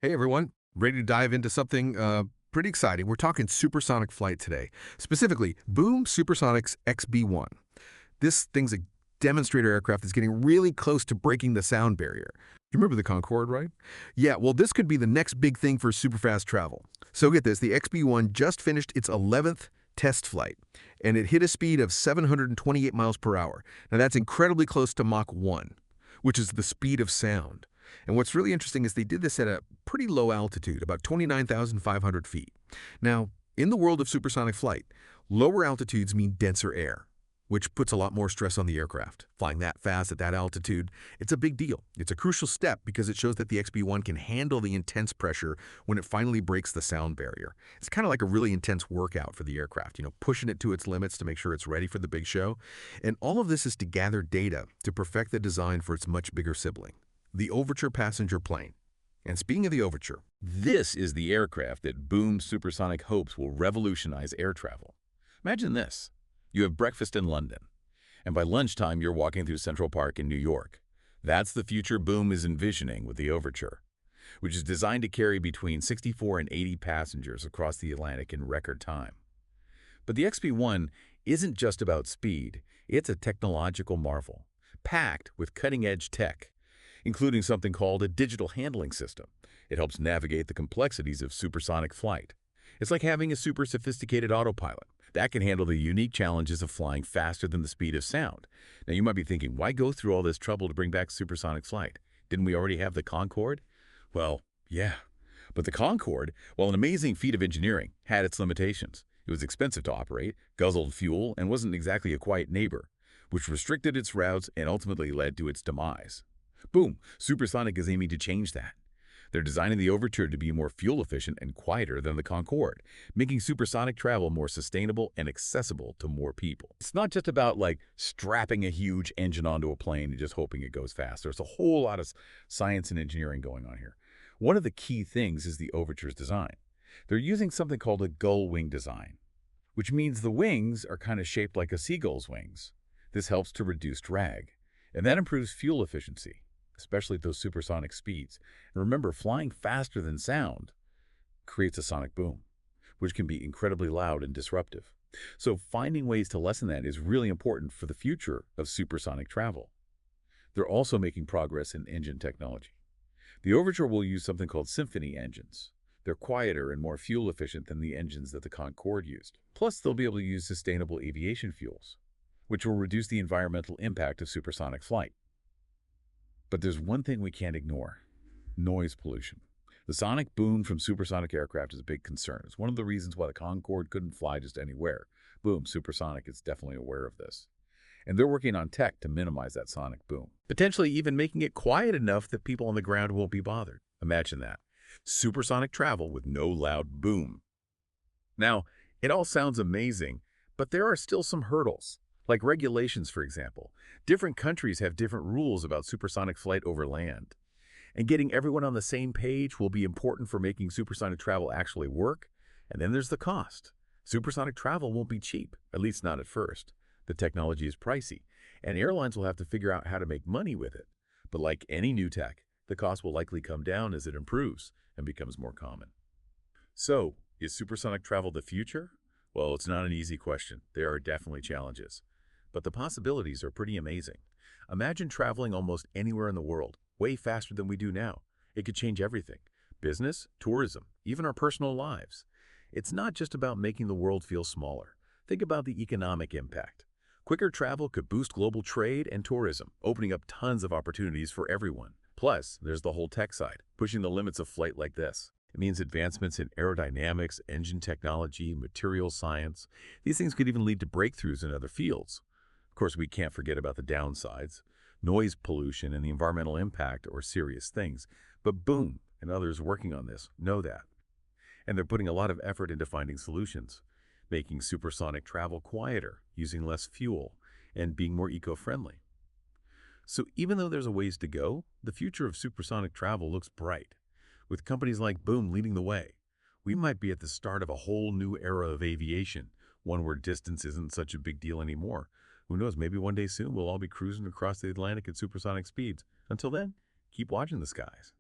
Hey everyone, ready to dive into something pretty exciting. We're talking supersonic flight today, specifically Boom Supersonic's XB-1. This thing's a demonstrator aircraft that's getting really close to breaking the sound barrier. You remember the Concorde, right? Yeah, well, this could be the next big thing for superfast travel. So get this, the XB-1 just finished its 11th test flight, and it hit a speed of 728 miles per hour. Now that's incredibly close to Mach 1, which is the speed of sound. And what's really interesting is they did this at a pretty low altitude, about 29,500 feet. Now, in the world of supersonic flight, lower altitudes mean denser air, which puts a lot more stress on the aircraft. Flying that fast at that altitude, it's a big deal. It's a crucial step because it shows that the XB-1 can handle the intense pressure when it finally breaks the sound barrier. It's kind of like a really intense workout for the aircraft, pushing it to its limits to make sure it's ready for the big show. And all of this is to gather data to perfect the design for its much bigger sibling, the Overture passenger plane. And speaking of the Overture, This is the aircraft that Boom Supersonic hopes will revolutionize air travel. Imagine this. You have breakfast in London, and by lunchtime you're walking through Central Park in New York. That's the future Boom is envisioning with the Overture, which is designed to carry between 64 and 80 passengers across the Atlantic in record time. But the XB-1 isn't just about speed, it's a technological marvel, packed with cutting-edge tech, including something called a digital handling system. It helps navigate the complexities of supersonic flight. It's like having a super sophisticated autopilot that can handle the unique challenges of flying faster than the speed of sound. Now you might be thinking, why go through all this trouble to bring back supersonic flight? Didn't we already have the Concorde? Well, yeah. But the Concorde, while an amazing feat of engineering, had its limitations. It was expensive to operate, guzzled fuel, and wasn't exactly a quiet neighbor, which restricted its routes and ultimately led to its demise. Boom, Supersonic is aiming to change that. They're designing the Overture to be more fuel-efficient and quieter than the Concorde, making supersonic travel more sustainable and accessible to more people. It's not just about strapping a huge engine onto a plane and just hoping it goes fast. There's a whole lot of science and engineering going on here. One of the key things is the Overture's design. They're using something called a gull wing design, which means the wings are kind of shaped like a seagull's wings. This helps to reduce drag, and that improves fuel efficiency, especially at those supersonic speeds. And remember, flying faster than sound creates a sonic boom, which can be incredibly loud and disruptive. So finding ways to lessen that is really important for the future of supersonic travel. They're also making progress in engine technology. The Overture will use something called symphony engines. They're quieter and more fuel efficient than the engines that the Concorde used. Plus, they'll be able to use sustainable aviation fuels, which will reduce the environmental impact of supersonic flight. But there's one thing we can't ignore: noise pollution. The sonic boom from supersonic aircraft is a big concern. It's one of the reasons why the Concorde couldn't fly just anywhere. Boom, Supersonic is definitely aware of this. And they're working on tech to minimize that sonic boom, potentially even making it quiet enough that people on the ground won't be bothered. Imagine that. Supersonic travel with no loud boom. Now, it all sounds amazing, but there are still some hurdles. Like regulations, for example. Different countries have different rules about supersonic flight over land. And getting everyone on the same page will be important for making supersonic travel actually work. And then there's the cost. Supersonic travel won't be cheap, at least not at first. The technology is pricey, and airlines will have to figure out how to make money with it. But like any new tech, the cost will likely come down as it improves and becomes more common. So, is supersonic travel the future? Well, it's not an easy question. There are definitely challenges. But the possibilities are pretty amazing. Imagine traveling almost anywhere in the world, way faster than we do now. It could change everything: business, tourism, even our personal lives. It's not just about making the world feel smaller. Think about the economic impact. Quicker travel could boost global trade and tourism, opening up tons of opportunities for everyone. Plus, there's the whole tech side, pushing the limits of flight like this. It means advancements in aerodynamics, engine technology, material science. These things could even lead to breakthroughs in other fields. Of course, we can't forget about the downsides. Noise pollution and the environmental impact are serious things. But Boom and others working on this know that. And they're putting a lot of effort into finding solutions, making supersonic travel quieter, using less fuel, and being more eco-friendly. So even though there's a ways to go, the future of supersonic travel looks bright. With companies like Boom leading the way, we might be at the start of a whole new era of aviation, one where distance isn't such a big deal anymore. Who knows, maybe one day soon we'll all be cruising across the Atlantic at supersonic speeds. Until then, keep watching the skies.